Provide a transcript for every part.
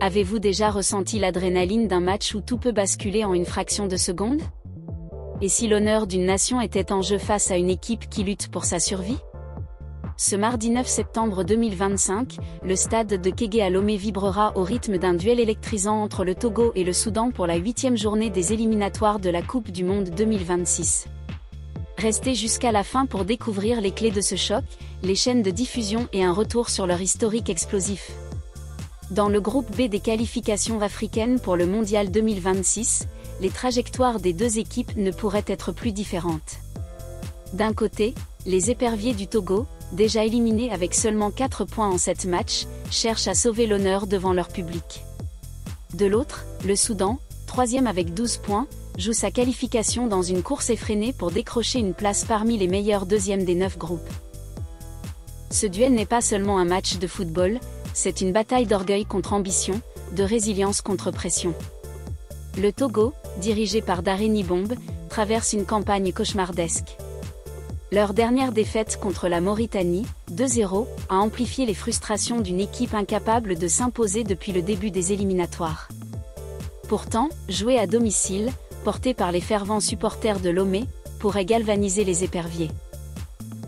Avez-vous déjà ressenti l'adrénaline d'un match où tout peut basculer en une fraction de seconde? Et si l'honneur d'une nation était en jeu face à une équipe qui lutte pour sa survie? Ce mardi 9 septembre 2025, le stade de Kégué à Lomé vibrera au rythme d'un duel électrisant entre le Togo et le Soudan pour la 8e journée des éliminatoires de la Coupe du Monde 2026. Restez jusqu'à la fin pour découvrir les clés de ce choc, les chaînes de diffusion et un retour sur leur historique explosif. Dans le groupe B des qualifications africaines pour le Mondial 2026, les trajectoires des deux équipes ne pourraient être plus différentes. D'un côté, les éperviers du Togo, déjà éliminés avec seulement 4 points en 7 matchs, cherchent à sauver l'honneur devant leur public. De l'autre, le Soudan, 3e avec 12 points, joue sa qualification dans une course effrénée pour décrocher une place parmi les meilleurs deuxièmes des 9 groupes. Ce duel n'est pas seulement un match de football, c'est une bataille d'orgueil contre ambition, de résilience contre pression. Le Togo, dirigé par Daré Bombe, traverse une campagne cauchemardesque. Leur dernière défaite contre la Mauritanie, 2-0, a amplifié les frustrations d'une équipe incapable de s'imposer depuis le début des éliminatoires. Pourtant, jouer à domicile, porté par les fervents supporters de Lomé, pourrait galvaniser les éperviers.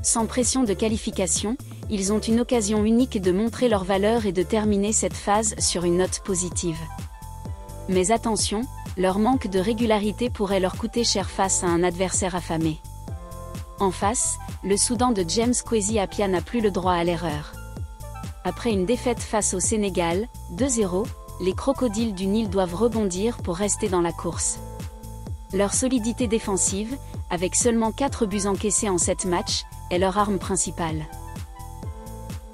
Sans pression de qualification, ils ont une occasion unique de montrer leur valeur et de terminer cette phase sur une note positive. Mais attention, leur manque de régularité pourrait leur coûter cher face à un adversaire affamé. En face, le Soudan de James Kwesi Appiah n'a plus le droit à l'erreur. Après une défaite face au Sénégal, 2-0, les crocodiles du Nil doivent rebondir pour rester dans la course. Leur solidité défensive, avec seulement 4 buts encaissés en 7 matchs, est leur arme principale.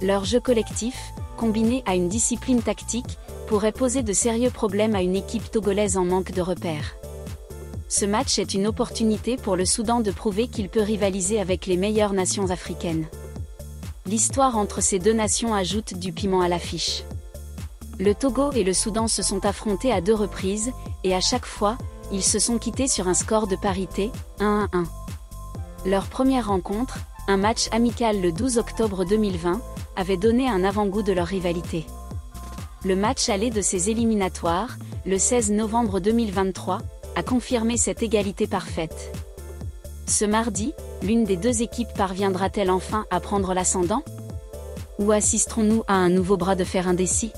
Leur jeu collectif, combiné à une discipline tactique, pourrait poser de sérieux problèmes à une équipe togolaise en manque de repères. Ce match est une opportunité pour le Soudan de prouver qu'il peut rivaliser avec les meilleures nations africaines. L'histoire entre ces deux nations ajoute du piment à l'affiche. Le Togo et le Soudan se sont affrontés à 2 reprises, et à chaque fois, ils se sont quittés sur un score de parité, 1-1. Leur première rencontre, un match amical le 12 octobre 2020, avait donné un avant-goût de leur rivalité. Le match aller de ces éliminatoires, le 16 novembre 2023, a confirmé cette égalité parfaite. Ce mardi, l'une des deux équipes parviendra-t-elle enfin à prendre l'ascendant? Ou assisterons-nous à un nouveau bras de fer indécis?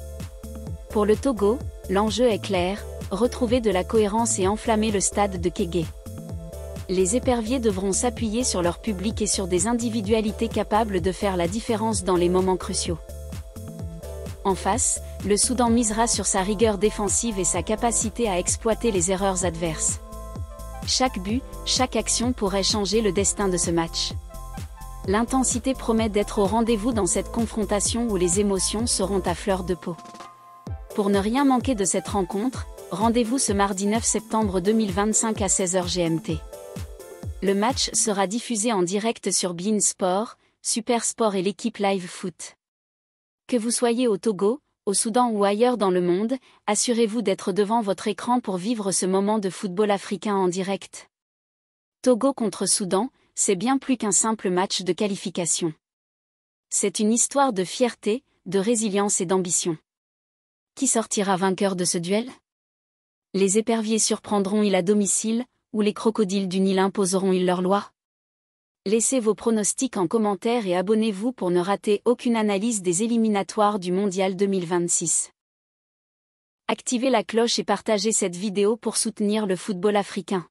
Pour le Togo, l'enjeu est clair, retrouver de la cohérence et enflammer le stade de Kégué. Les éperviers devront s'appuyer sur leur public et sur des individualités capables de faire la différence dans les moments cruciaux. En face, le Soudan misera sur sa rigueur défensive et sa capacité à exploiter les erreurs adverses. Chaque but, chaque action pourrait changer le destin de ce match. L'intensité promet d'être au rendez-vous dans cette confrontation où les émotions seront à fleur de peau. Pour ne rien manquer de cette rencontre, rendez-vous ce mardi 9 septembre 2025 à 16h GMT. Le match sera diffusé en direct sur beIN Sport, Super Sport et l'équipe Live Foot. Que vous soyez au Togo, au Soudan ou ailleurs dans le monde, assurez-vous d'être devant votre écran pour vivre ce moment de football africain en direct. Togo contre Soudan, c'est bien plus qu'un simple match de qualification. C'est une histoire de fierté, de résilience et d'ambition. Qui sortira vainqueur de ce duel? Les éperviers surprendront-ils à domicile, ou les crocodiles du Nil imposeront-ils leur loi? Laissez vos pronostics en commentaire et abonnez-vous pour ne rater aucune analyse des éliminatoires du Mondial 2026. Activez la cloche et partagez cette vidéo pour soutenir le football africain.